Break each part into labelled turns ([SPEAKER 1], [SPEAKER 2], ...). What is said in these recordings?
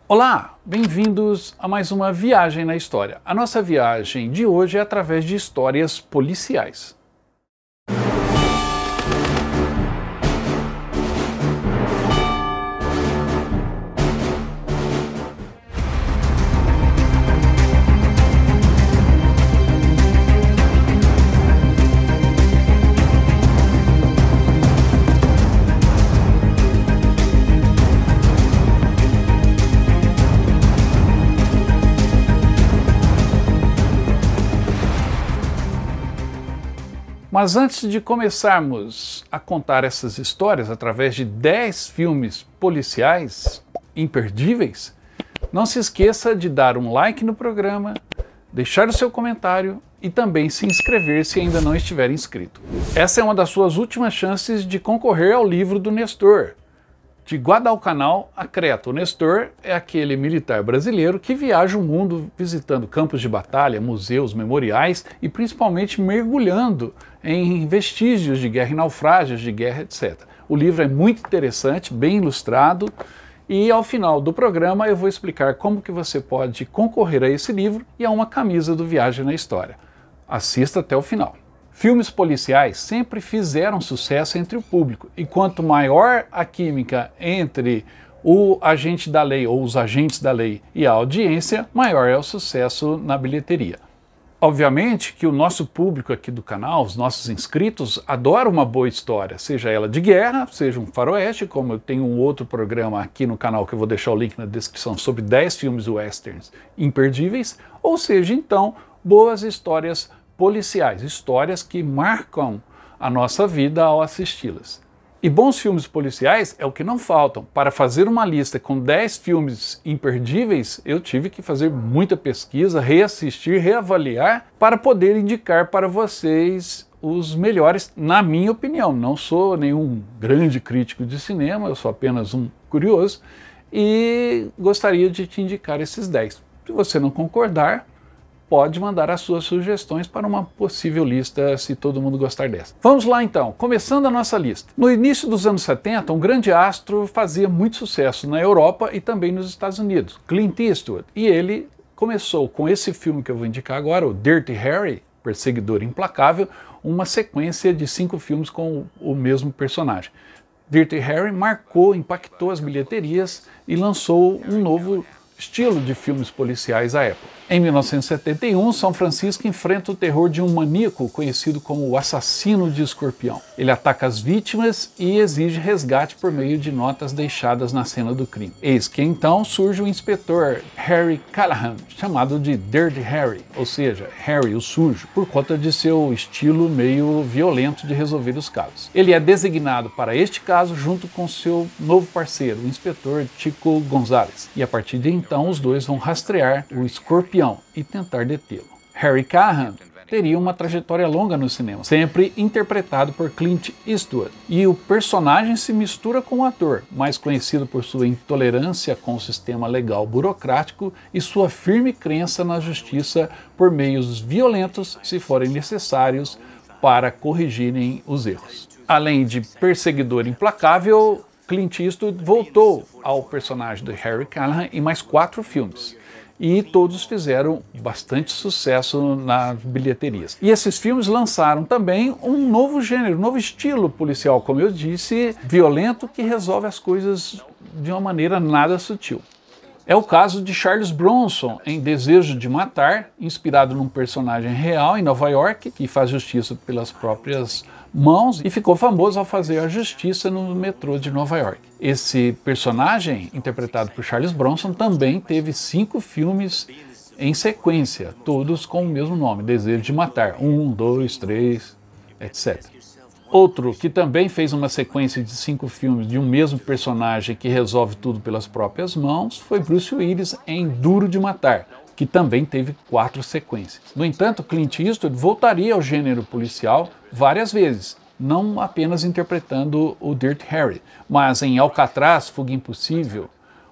[SPEAKER 1] Olá, bem-vindos a mais uma viagem na história. A nossa viagem de hoje é através de histórias policiais. Mas antes de começarmos a contar essas histórias através de 10 filmes policiais imperdíveis, não se esqueça de dar um like no programa, deixar o seu comentário e também se inscrever se ainda não estiver inscrito. Essa é uma das suas últimas chances de concorrer ao livro do Nestor, de Guadalcanal a Creta. O Nestor é aquele militar brasileiro que viaja o mundo visitando campos de batalha, museus, memoriais e principalmente mergulhando em vestígios de guerra e naufrágios de guerra, etc. O livro é muito interessante, bem ilustrado, e ao final do programa eu vou explicar como que você pode concorrer a esse livro e a uma camisa do Viagem na História. Assista até o final. Filmes policiais sempre fizeram sucesso entre o público, e quanto maior a química entre o agente da lei ou os agentes da lei e a audiência, maior é o sucesso na bilheteria. Obviamente que o nosso público aqui do canal, os nossos inscritos, adoram uma boa história, seja ela de guerra, seja um faroeste, como eu tenho um outro programa aqui no canal que eu vou deixar o link na descrição sobre 10 filmes westerns imperdíveis, ou seja então boas histórias policiais, histórias que marcam a nossa vida ao assisti-las. E bons filmes policiais é o que não faltam. Para fazer uma lista com 10 filmes imperdíveis, eu tive que fazer muita pesquisa, reassistir, reavaliar, para poder indicar para vocês os melhores, na minha opinião. Não sou nenhum grande crítico de cinema, eu sou apenas um curioso, e gostaria de te indicar esses 10. Se você não concordar, pode mandar as suas sugestões para uma possível lista, se todo mundo gostar dessa. Vamos lá então, começando a nossa lista. No início dos anos 70, um grande astro fazia muito sucesso na Europa e também nos Estados Unidos, Clint Eastwood. E ele começou com esse filme que eu vou indicar agora, o Dirty Harry, Perseguidor Implacável, uma sequência de 5 filmes com o mesmo personagem. Dirty Harry marcou, impactou as bilheterias e lançou um novo estilo de filmes policiais à época. Em 1971, São Francisco enfrenta o terror de um maníaco conhecido como o Assassino de Escorpião. Ele ataca as vítimas e exige resgate por meio de notas deixadas na cena do crime. Eis que então surge o inspetor Harry Callahan, chamado de Dirty Harry, ou seja, Harry o Sujo, por conta de seu estilo meio violento de resolver os casos. Ele é designado para este caso junto com seu novo parceiro, o inspetor Chico Gonzalez, e a partir de então os dois vão rastrear o escorpião e tentar detê-lo. Harry Callahan teria uma trajetória longa no cinema, sempre interpretado por Clint Eastwood, e o personagem se mistura com o ator, mais conhecido por sua intolerância com o sistema legal burocrático e sua firme crença na justiça por meios violentos, se forem necessários, para corrigirem os erros. Além de Perseguidor Implacável, Clint Eastwood voltou ao personagem de Harry Callahan em mais 4 filmes. E todos fizeram bastante sucesso nas bilheterias. E esses filmes lançaram também um novo gênero, um novo estilo policial, como eu disse, violento, que resolve as coisas de uma maneira nada sutil. É o caso de Charles Bronson em Desejo de Matar, inspirado num personagem real em Nova York, que faz justiça pelas próprias mãos e ficou famoso ao fazer a justiça no metrô de Nova York. Esse personagem, interpretado por Charles Bronson, também teve 5 filmes em sequência, todos com o mesmo nome, Desejo de Matar, 1, 2, 3, etc. Outro que também fez uma sequência de 5 filmes de um mesmo personagem que resolve tudo pelas próprias mãos foi Bruce Willis em Duro de Matar, que também teve 4 sequências. No entanto, Clint Eastwood voltaria ao gênero policial várias vezes, não apenas interpretando o Dirty Harry, mas em Alcatraz, Fuga Impossível,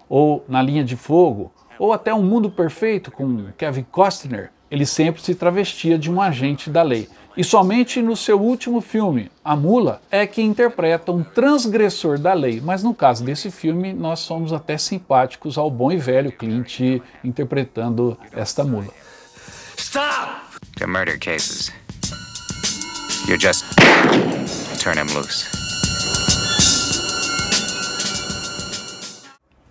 [SPEAKER 1] ou Na Linha de Fogo, ou até Um Mundo Perfeito com Kevin Costner. Ele sempre se travestia de um agente da lei. E somente no seu último filme, A Mula, é que interpreta um transgressor da lei. Mas no caso desse filme, nós somos até simpáticos ao bom e velho Clint interpretando esta mula.
[SPEAKER 2] Stop! They're murder cases. You just turn him loose.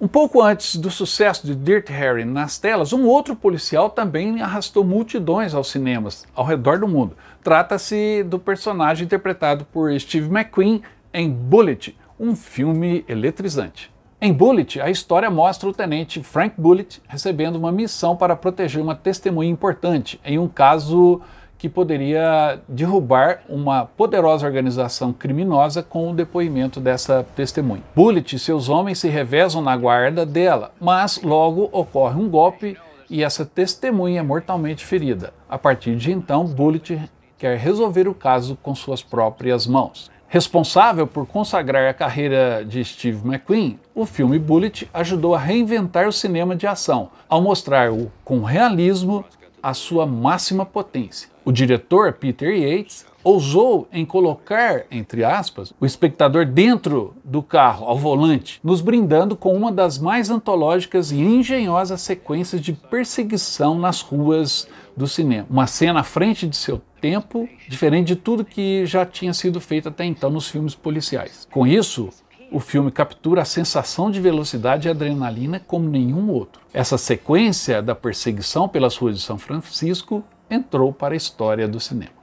[SPEAKER 1] Um pouco antes do sucesso de Dirty Harry nas telas, um outro policial também arrastou multidões aos cinemas ao redor do mundo. Trata-se do personagem interpretado por Steve McQueen em Bullitt, um filme eletrizante. Em Bullitt, a história mostra o tenente Frank Bullitt recebendo uma missão para proteger uma testemunha importante em um caso que poderia derrubar uma poderosa organização criminosa com o depoimento dessa testemunha. Bullitt e seus homens se revezam na guarda dela, mas logo ocorre um golpe e essa testemunha é mortalmente ferida. A partir de então, Bullitt quer resolver o caso com suas próprias mãos. Responsável por consagrar a carreira de Steve McQueen, o filme Bullitt ajudou a reinventar o cinema de ação, ao mostrar com realismo a sua máxima potência. O diretor Peter Yates ousou em colocar, entre aspas, o espectador dentro do carro, ao volante, nos brindando com uma das mais antológicas e engenhosas sequências de perseguição nas ruas do cinema. Uma cena à frente de seu tempo, diferente de tudo que já tinha sido feito até então nos filmes policiais. Com isso, o filme captura a sensação de velocidade e adrenalina como nenhum outro. Essa sequência da perseguição pelas ruas de São Francisco entrou para a história do cinema.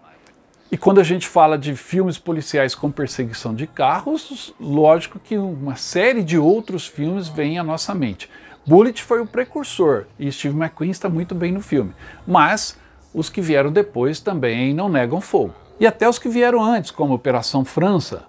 [SPEAKER 1] E quando a gente fala de filmes policiais com perseguição de carros, lógico que uma série de outros filmes vem à nossa mente. Bullitt foi o precursor e Steve McQueen está muito bem no filme, mas os que vieram depois também não negam fogo. E até os que vieram antes, como Operação França.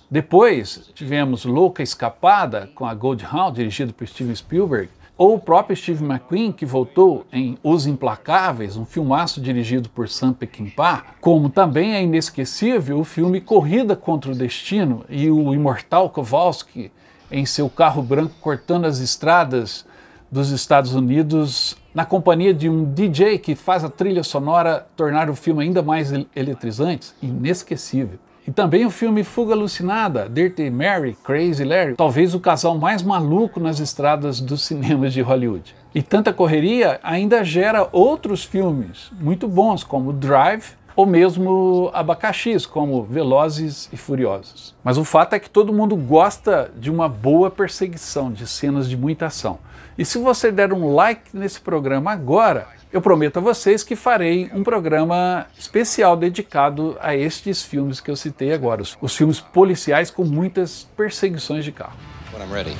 [SPEAKER 1] Depois tivemos Louca Escapada, com a Goldhound, dirigido por Steven Spielberg, ou o próprio Steve McQueen, que voltou em Os Implacáveis, um filmaço dirigido por Sam Peckinpah, como também é inesquecível o filme Corrida contra o Destino e o imortal Kowalski em seu carro branco cortando as estradas dos Estados Unidos na companhia de um DJ que faz a trilha sonora tornar o filme ainda mais eletrizante, inesquecível. E também o filme Fuga Alucinada, Dirty Mary, Crazy Larry, talvez o casal mais maluco nas estradas dos cinemas de Hollywood. E tanta correria ainda gera outros filmes muito bons, como Drive, ou mesmo Abacaxis, como Velozes e Furiosos. Mas o fato é que todo mundo gosta de uma boa perseguição, de cenas de muita ação. E se você der um like nesse programa agora, eu prometo a vocês que farei um programa especial dedicado a estes filmes que eu citei agora, os filmes policiais com muitas perseguições de carro.
[SPEAKER 2] When I'm ready.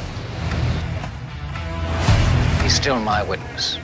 [SPEAKER 2] He's still my witness.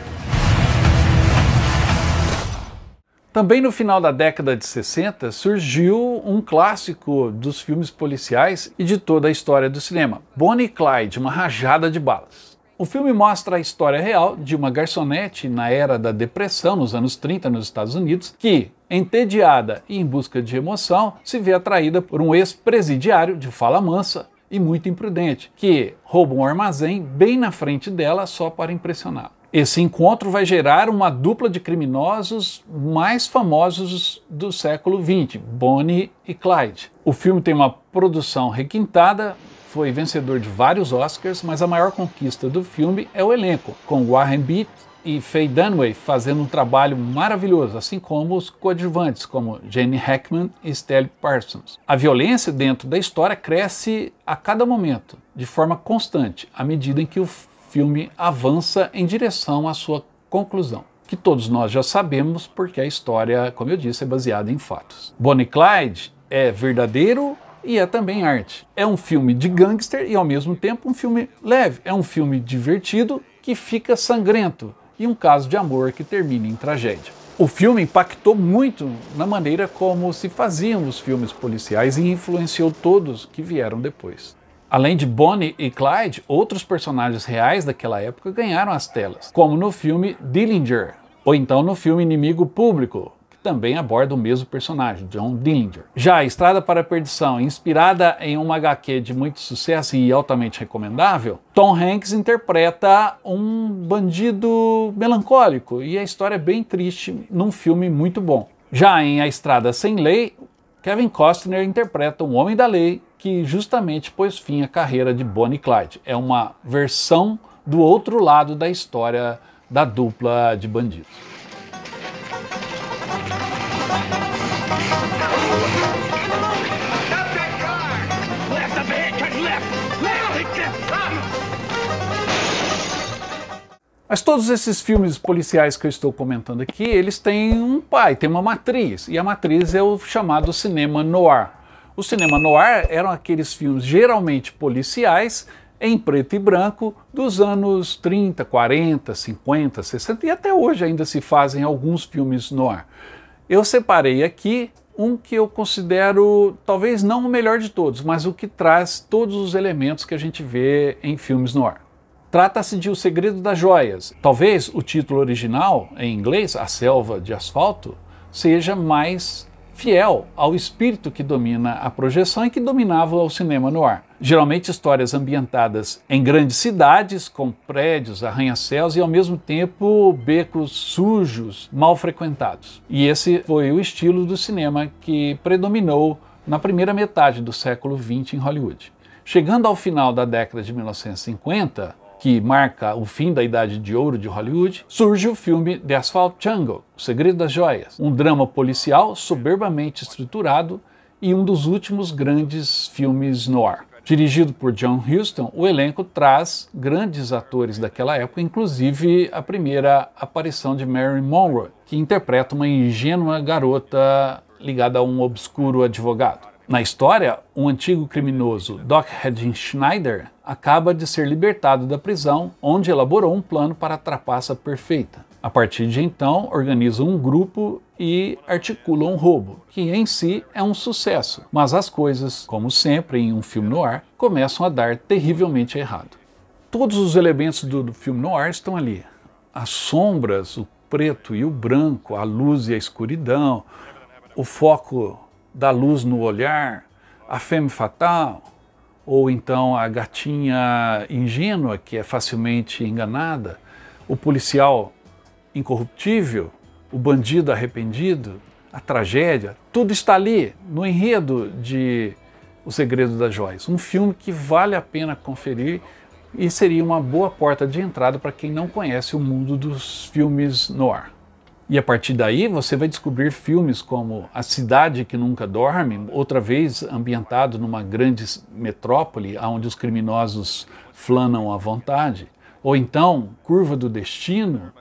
[SPEAKER 1] Também no final da década de 60 surgiu um clássico dos filmes policiais e de toda a história do cinema, Bonnie e Clyde, Uma Rajada de Balas. O filme mostra a história real de uma garçonete na era da depressão, nos anos 30 nos Estados Unidos, que, entediada e em busca de emoção, se vê atraída por um ex-presidiário de fala mansa e muito imprudente, que rouba um armazém bem na frente dela só para impressioná-la. Esse encontro vai gerar uma dupla de criminosos mais famosos do século XX, Bonnie e Clyde. O filme tem uma produção requintada, foi vencedor de vários Oscars, mas a maior conquista do filme é o elenco, com Warren Beatty e Faye Dunaway fazendo um trabalho maravilhoso, assim como os coadjuvantes, como Gene Hackman e Stelly Parsons. A violência dentro da história cresce a cada momento, de forma constante, à medida em que o filme avança em direção à sua conclusão, que todos nós já sabemos porque a história, como eu disse, é baseada em fatos. Bonnie e Clyde é verdadeiro e é também arte. É um filme de gangster e ao mesmo tempo um filme leve. É um filme divertido que fica sangrento e um caso de amor que termina em tragédia. O filme impactou muito na maneira como se faziam os filmes policiais e influenciou todos que vieram depois. Além de Bonnie e Clyde, outros personagens reais daquela época ganharam as telas, como no filme Dillinger, ou então no filme Inimigo Público, que também aborda o mesmo personagem, John Dillinger. Já a Estrada para a Perdição, inspirada em uma HQ de muito sucesso e altamente recomendável, Tom Hanks interpreta um bandido melancólico e a história é bem triste num filme muito bom. Já em A Estrada Sem Lei, Kevin Costner interpreta um homem da lei que justamente pôs fim à carreira de Bonnie e Clyde. É uma versão do outro lado da história da dupla de bandidos. Mas todos esses filmes policiais que eu estou comentando aqui, eles têm um pai, têm uma matriz, e a matriz é o chamado cinema noir. O cinema noir eram aqueles filmes geralmente policiais, em preto e branco, dos anos 30, 40, 50, 60, e até hoje ainda se fazem alguns filmes noir. Eu separei aqui um que eu considero talvez não o melhor de todos, mas o que traz todos os elementos que a gente vê em filmes noir. Trata-se de O Segredo das Joias. Talvez o título original, em inglês, A Selva de Asfalto, seja mais fiel ao espírito que domina a projeção e que dominava o cinema noir. Geralmente histórias ambientadas em grandes cidades, com prédios, arranha-céus e ao mesmo tempo becos sujos, mal frequentados. E esse foi o estilo do cinema que predominou na primeira metade do século XX em Hollywood. Chegando ao final da década de 1950, que marca o fim da Idade de Ouro de Hollywood, surge o filme The Asphalt Jungle, O Segredo das Joias, um drama policial soberbamente estruturado e um dos últimos grandes filmes noir. Dirigido por John Huston, o elenco traz grandes atores daquela época, inclusive a primeira aparição de Marilyn Monroe, que interpreta uma ingênua garota ligada a um obscuro advogado. Na história, um antigo criminoso, Doc Schneider, acaba de ser libertado da prisão, onde elaborou um plano para a trapaça perfeita. A partir de então, organiza um grupo e articula um roubo, que em si é um sucesso. Mas as coisas, como sempre em um filme noir, começam a dar terrivelmente errado. Todos os elementos do filme noir estão ali. As sombras, o preto e o branco, a luz e a escuridão, o foco da luz no olhar, a femme fatale, ou então a gatinha ingênua que é facilmente enganada, o policial incorruptível, o bandido arrependido, a tragédia, tudo está ali no enredo de O Segredo das Joias. Um filme que vale a pena conferir e seria uma boa porta de entrada para quem não conhece o mundo dos filmes noir. E a partir daí você vai descobrir filmes como A Cidade que Nunca Dorme, outra vez ambientado numa grande metrópole onde os criminosos flanam à vontade, ou então Curva do Destino,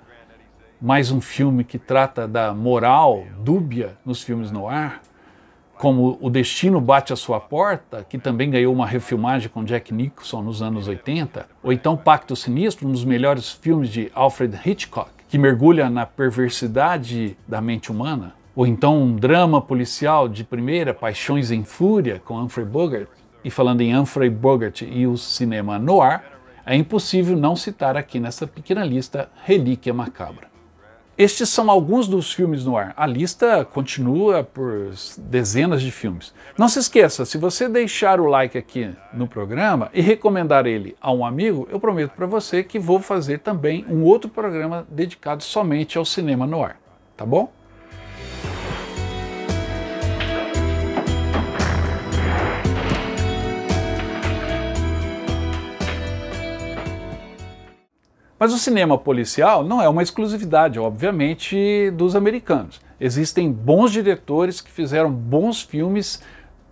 [SPEAKER 1] mais um filme que trata da moral dúbia nos filmes noir, como O Destino Bate à Sua Porta, que também ganhou uma refilmagem com Jack Nicholson nos anos 80, ou então Pacto Sinistro, um dos melhores filmes de Alfred Hitchcock, que mergulha na perversidade da mente humana, ou então um drama policial de primeira, Paixões em Fúria, com Humphrey Bogart. E falando em Humphrey Bogart e o cinema noir, é impossível não citar aqui nessa pequena lista Relíquia Macabra. Estes são alguns dos filmes noir. A lista continua por dezenas de filmes. Não se esqueça, se você deixar o like aqui no programa e recomendar ele a um amigo, eu prometo para você que vou fazer também um outro programa dedicado somente ao cinema noir. Tá bom? Mas o cinema policial não é uma exclusividade, obviamente, dos americanos. Existem bons diretores que fizeram bons filmes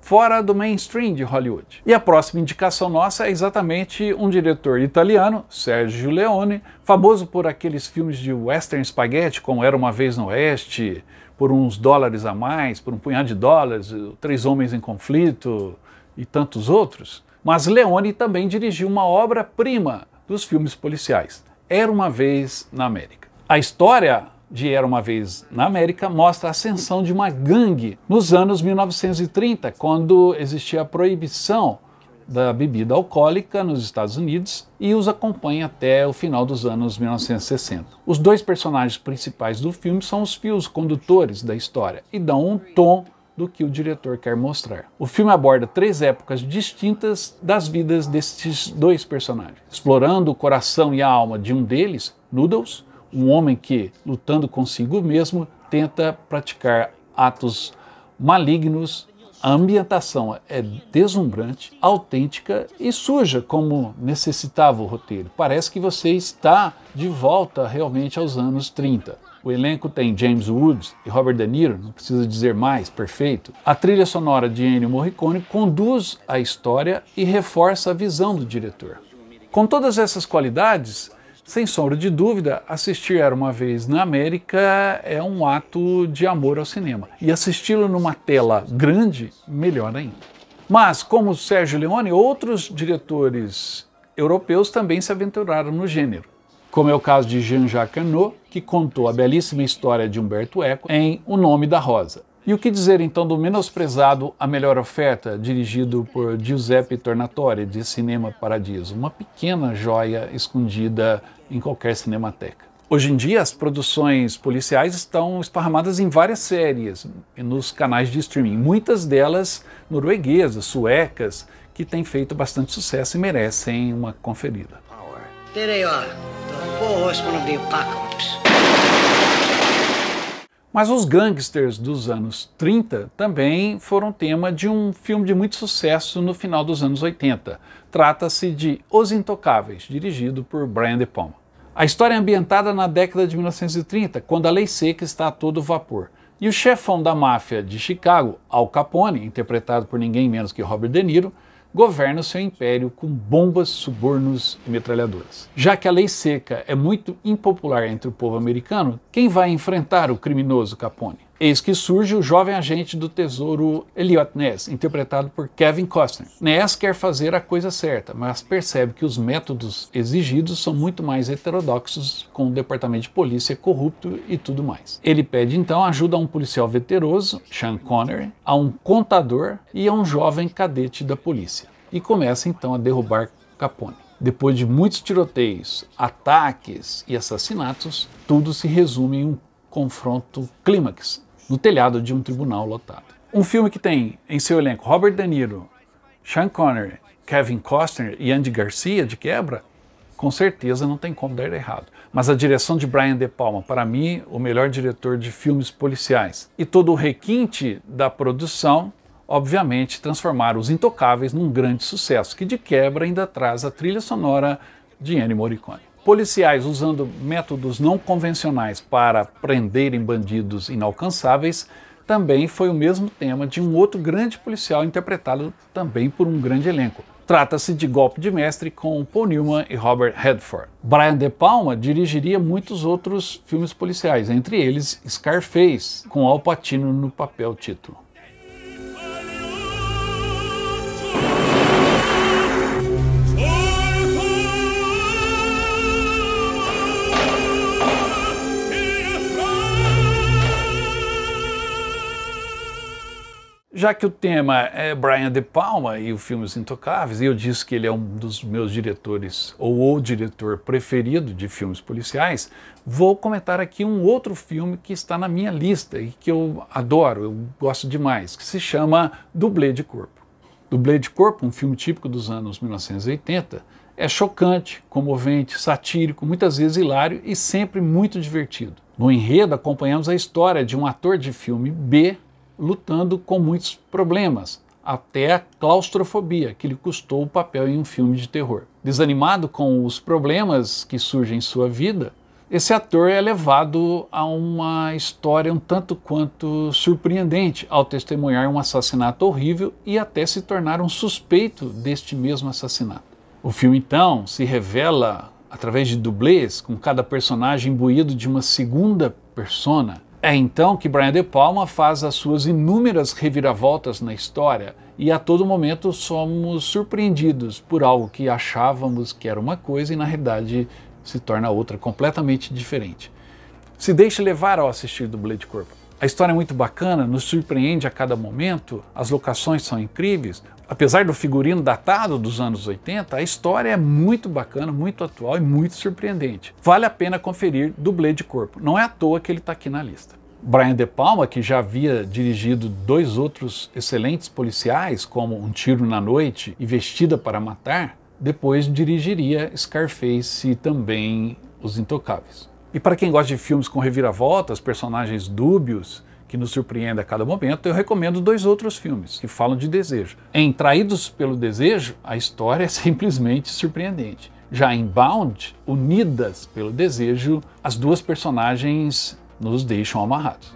[SPEAKER 1] fora do mainstream de Hollywood. E a próxima indicação nossa é exatamente um diretor italiano, Sergio Leone, famoso por aqueles filmes de western spaghetti, como Era Uma Vez no Oeste, Por Uns Dólares a Mais, Por um Punhado de Dólares, Três Homens em Conflito e tantos outros. Mas Leone também dirigiu uma obra-prima dos filmes policiais, Era Uma Vez na América. A história de Era Uma Vez na América mostra a ascensão de uma gangue nos anos 1930, quando existia a proibição da bebida alcoólica nos Estados Unidos, e os acompanha até o final dos anos 1960. Os dois personagens principais do filme são os fios condutores da história e dão um tom do que o diretor quer mostrar. O filme aborda três épocas distintas das vidas desses dois personagens, explorando o coração e a alma de um deles, Noodles, um homem que, lutando consigo mesmo, tenta praticar atos malignos. A ambientação é deslumbrante, autêntica e suja, como necessitava o roteiro. Parece que você está de volta realmente aos anos 30. O elenco tem James Woods e Robert De Niro, não precisa dizer mais, perfeito. A trilha sonora de Ennio Morricone conduz a história e reforça a visão do diretor. Com todas essas qualidades, sem sombra de dúvida, assistir Era Uma Vez na América é um ato de amor ao cinema. E assisti-lo numa tela grande, melhor ainda. Mas, como Sergio Leone, outros diretores europeus também se aventuraram no gênero. Como é o caso de Jean-Jacques Annaud, que contou a belíssima história de Umberto Eco em O Nome da Rosa. E o que dizer então do menosprezado A Melhor Oferta, dirigido por Giuseppe Tornatore, de Cinema Paradiso, uma pequena joia escondida em qualquer cinemateca. Hoje em dia, as produções policiais estão esparramadas em várias séries nos canais de streaming, muitas delas norueguesas, suecas, que têm feito bastante sucesso e merecem uma conferida.
[SPEAKER 3] There they are, the four horsemen of the apocalypse.
[SPEAKER 1] Mas os gangsters dos anos 30 também foram tema de um filme de muito sucesso no final dos anos 80. Trata-se de Os Intocáveis, dirigido por Brian De Palma. A história é ambientada na década de 1930, quando a lei seca está a todo vapor. E o chefão da máfia de Chicago, Al Capone, interpretado por ninguém menos que Robert De Niro, governa o seu império com bombas, subornos e metralhadoras. Já que a lei seca é muito impopular entre o povo americano, quem vai enfrentar o criminoso Capone? Eis que surge o jovem agente do tesouro Elliot Ness, interpretado por Kevin Costner. Ness quer fazer a coisa certa, mas percebe que os métodos exigidos são muito mais heterodoxos, com o departamento de polícia corrupto e tudo mais. Ele pede então ajuda a um policial veteroso, Sean Connery, a um contador e a um jovem cadete da polícia. E começa então a derrubar Capone. Depois de muitos tiroteios, ataques e assassinatos, tudo se resume em um confronto clímax no telhado de um tribunal lotado. Um filme que tem em seu elenco Robert De Niro, Sean Connery, Kevin Costner e Andy Garcia de quebra, com certeza não tem como dar errado. Mas a direção de Brian De Palma, para mim, o melhor diretor de filmes policiais. E todo o requinte da produção, obviamente, transformaram Os Intocáveis num grande sucesso, que de quebra ainda traz a trilha sonora de Ennio Morricone. Policiais usando métodos não convencionais para prenderem bandidos inalcançáveis também foi o mesmo tema de um outro grande policial interpretado também por um grande elenco. Trata-se de Golpe de Mestre com Paul Newman e Robert Redford. Brian De Palma dirigiria muitos outros filmes policiais, entre eles Scarface, com Al Pacino no papel título. Já que o tema é Brian De Palma e o filme Os Intocáveis, e eu disse que ele é um dos meus diretores, ou o diretor preferido de filmes policiais, vou comentar aqui um outro filme que está na minha lista e que eu adoro, eu gosto demais, que se chama Dublê de Corpo. Dublê de Corpo, um filme típico dos anos 1980, é chocante, comovente, satírico, muitas vezes hilário e sempre muito divertido. No enredo, acompanhamos a história de um ator de filme B lutando com muitos problemas, até a claustrofobia, que lhe custou o papel em um filme de terror. Desanimado com os problemas que surgem em sua vida, esse ator é levado a uma história um tanto quanto surpreendente ao testemunhar um assassinato horrível e até se tornar um suspeito deste mesmo assassinato. O filme, então, se revela através de dublês, com cada personagem imbuído de uma segunda persona. É então que Brian De Palma faz as suas inúmeras reviravoltas na história e a todo momento somos surpreendidos por algo que achávamos que era uma coisa e na realidade se torna outra, completamente diferente. Se deixe levar ao assistir Dublê de Corpo. A história é muito bacana, nos surpreende a cada momento, as locações são incríveis. Apesar do figurino datado dos anos 80, a história é muito bacana, muito atual e muito surpreendente. Vale a pena conferir Dublê de Corpo, não é à toa que ele está aqui na lista. Brian De Palma, que já havia dirigido dois outros excelentes policiais, como Um Tiro na Noite e Vestida para Matar, depois dirigiria Scarface e também Os Intocáveis. E para quem gosta de filmes com reviravoltas, personagens dúbios, que nos surpreende a cada momento, eu recomendo 2 outros filmes que falam de desejo. Em Traídos pelo Desejo, a história é simplesmente surpreendente. Já em Bound, Unidas pelo Desejo, as 2 personagens nos deixam amarrados.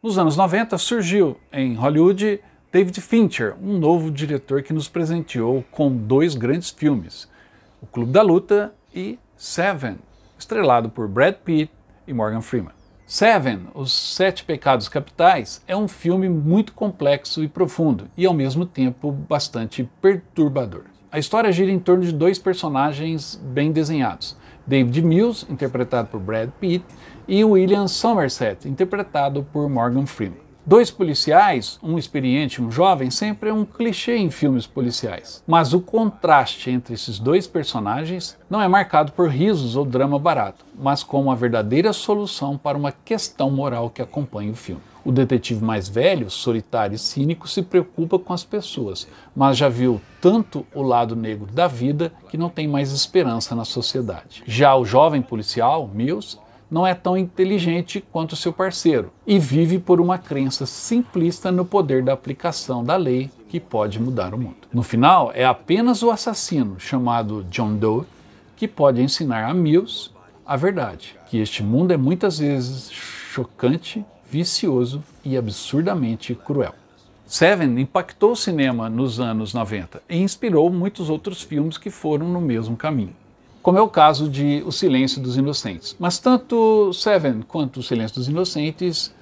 [SPEAKER 1] Nos anos 90 surgiu em Hollywood David Fincher, um novo diretor que nos presenteou com 2 grandes filmes, O Clube da Luta e Seven, estrelado por Brad Pitt e Morgan Freeman. Seven, Os 7 Pecados Capitais, é um filme muito complexo e profundo e ao mesmo tempo bastante perturbador. A história gira em torno de 2 personagens bem desenhados, David Mills, interpretado por Brad Pitt, e William Somerset, interpretado por Morgan Freeman. 2 policiais, um experiente e um jovem, sempre é um clichê em filmes policiais. Mas o contraste entre esses 2 personagens não é marcado por risos ou drama barato, mas como a verdadeira solução para uma questão moral que acompanha o filme. O detetive mais velho, solitário e cínico, se preocupa com as pessoas, mas já viu tanto o lado negro da vida que não tem mais esperança na sociedade. Já o jovem policial, Mills, não é tão inteligente quanto seu parceiro e vive por uma crença simplista no poder da aplicação da lei que pode mudar o mundo. No final, é apenas o assassino, chamado John Doe, que pode ensinar a Mills a verdade, que este mundo é muitas vezes chocante, vicioso e absurdamente cruel. Seven impactou o cinema nos anos 90 e inspirou muitos outros filmes que foram no mesmo caminho, como é o caso de O Silêncio dos Inocentes. Mas tanto Seven quanto O Silêncio dos Inocentes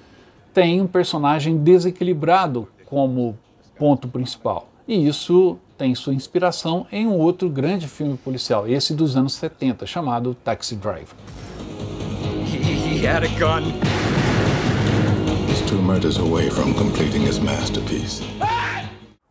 [SPEAKER 1] têm um personagem desequilibrado como ponto principal. E isso tem sua inspiração em um outro grande filme policial, esse dos anos 70, chamado Taxi Driver.
[SPEAKER 4] He had a gun.
[SPEAKER 5] He's 2 murders away from completing his masterpiece.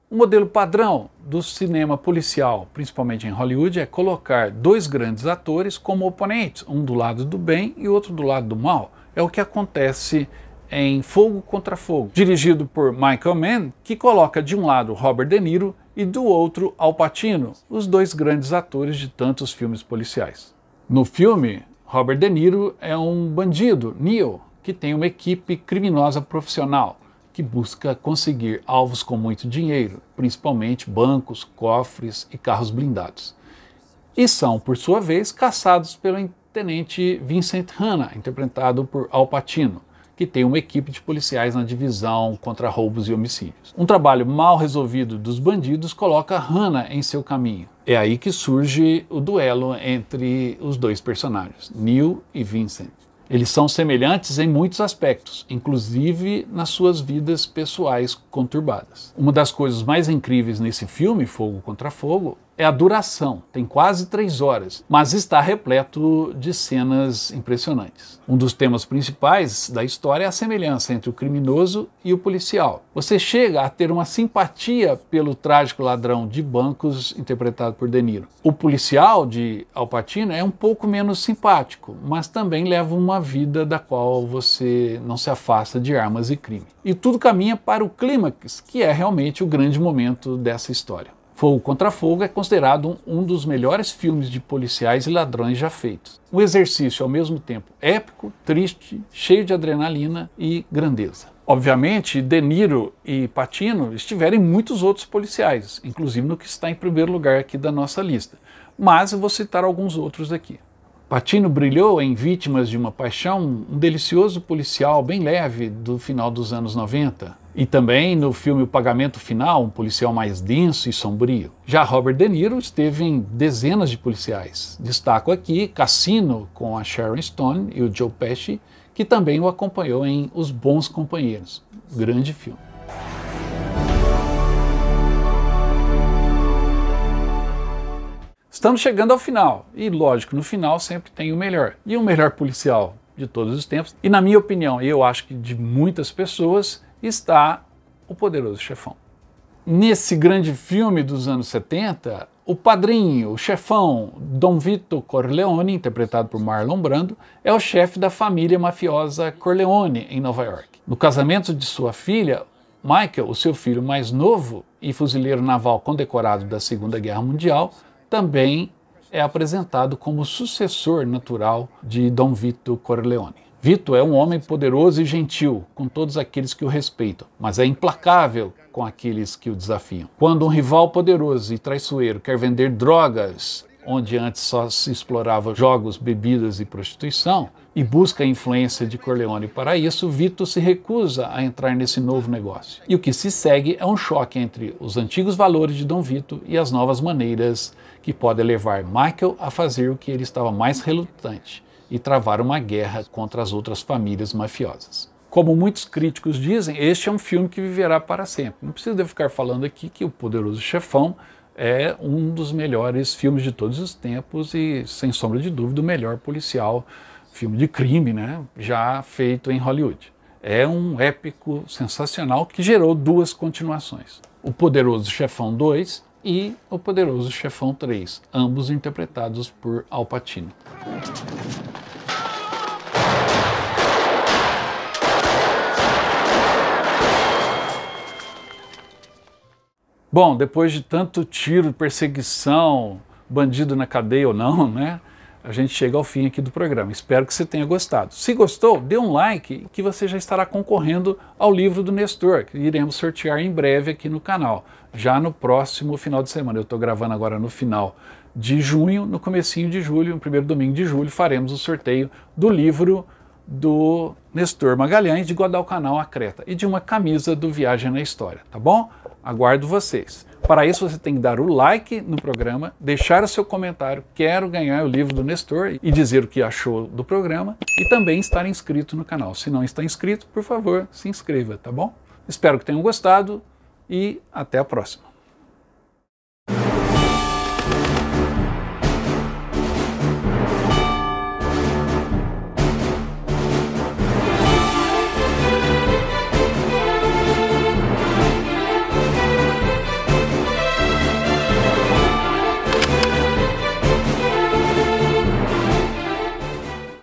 [SPEAKER 1] O modelo padrão do cinema policial, principalmente em Hollywood, é colocar 2 grandes atores como oponentes, um do lado do bem e outro do lado do mal. É o que acontece em Fogo contra Fogo, dirigido por Michael Mann, que coloca de um lado Robert De Niro e do outro Al Pacino, os 2 grandes atores de tantos filmes policiais. No filme, Robert De Niro é um bandido, Neo, que tem uma equipe criminosa profissional, que busca conseguir alvos com muito dinheiro, principalmente bancos, cofres e carros blindados. E são, por sua vez, caçados pelo tenente Vincent Hanna, interpretado por Al Pacino, que tem uma equipe de policiais na divisão contra roubos e homicídios. Um trabalho mal resolvido dos bandidos coloca Hanna em seu caminho. É aí que surge o duelo entre os 2 personagens, Neo e Vincent. Eles são semelhantes em muitos aspectos, inclusive nas suas vidas pessoais conturbadas. Uma das coisas mais incríveis nesse filme, Fogo contra Fogo, é a duração. Tem quase 3 horas, mas está repleto de cenas impressionantes. Um dos temas principais da história é a semelhança entre o criminoso e o policial. Você chega a ter uma simpatia pelo trágico ladrão de bancos interpretado por De Niro. O policial de Al Pacino é um pouco menos simpático, mas também leva uma vida da qual você não se afasta de armas e crime. E tudo caminha para o clímax, que é realmente o grande momento dessa história. Fogo contra Fogo é considerado um dos melhores filmes de policiais e ladrões já feitos. Um exercício ao mesmo tempo épico, triste, cheio de adrenalina e grandeza. Obviamente, De Niro e Pacino estiveram em muitos outros policiais, inclusive no que está em primeiro lugar aqui da nossa lista. Mas eu vou citar alguns outros aqui. Pacino brilhou em Vítimas de uma Paixão, um delicioso policial bem leve do final dos anos 90. E também no filme O Pagamento Final, um policial mais denso e sombrio. Já Robert De Niro esteve em dezenas de policiais. Destaco aqui Cassino com a Sharon Stone e o Joe Pesci, que também o acompanhou em Os Bons Companheiros. Grande filme. Estamos chegando ao final, e lógico, no final sempre tem o melhor. E o melhor policial de todos os tempos, e na minha opinião, e eu acho que de muitas pessoas, está O Poderoso Chefão. Nesse grande filme dos anos 70, o padrinho, o chefão, Don Vito Corleone, interpretado por Marlon Brando, é o chefe da família mafiosa Corleone em Nova York. No casamento de sua filha, Michael, o seu filho mais novo e fuzileiro naval condecorado da Segunda Guerra Mundial, também é apresentado como sucessor natural de Dom Vito Corleone. Vito é um homem poderoso e gentil com todos aqueles que o respeitam, mas é implacável com aqueles que o desafiam. Quando um rival poderoso e traiçoeiro quer vender drogas, onde antes só se explorava jogos, bebidas e prostituição, e busca a influência de Corleone para isso, Vito se recusa a entrar nesse novo negócio. E o que se segue é um choque entre os antigos valores de Dom Vito e as novas maneiras que podem levar Michael a fazer o que ele estava mais relutante e travar uma guerra contra as outras famílias mafiosas. Como muitos críticos dizem, este é um filme que viverá para sempre. Não precisa ficar falando aqui que O Poderoso Chefão é um dos melhores filmes de todos os tempos e, sem sombra de dúvida, o melhor policial, filme de crime, né, já feito em Hollywood. É um épico sensacional que gerou 2 continuações. O Poderoso Chefão 2 e O Poderoso Chefão 3, ambos interpretados por Al Pacino. Bom, depois de tanto tiro, perseguição, bandido na cadeia ou não, né? A gente chega ao fim aqui do programa. Espero que você tenha gostado. Se gostou, dê um like que você já estará concorrendo ao livro do Nestor, que iremos sortear em breve aqui no canal, já no próximo final de semana. Eu estou gravando agora no final de junho, no comecinho de julho, no primeiro domingo de julho, faremos o sorteio do livro do Nestor Magalhães, de Guadalcanal a Creta, e de uma camisa do Viagem na História, tá bom? Aguardo vocês. Para isso você tem que dar o like no programa, deixar o seu comentário, quero ganhar o livro do Nestor, e dizer o que achou do programa, e também estar inscrito no canal. Se não está inscrito, por favor, se inscreva, tá bom? Espero que tenham gostado e até a próxima.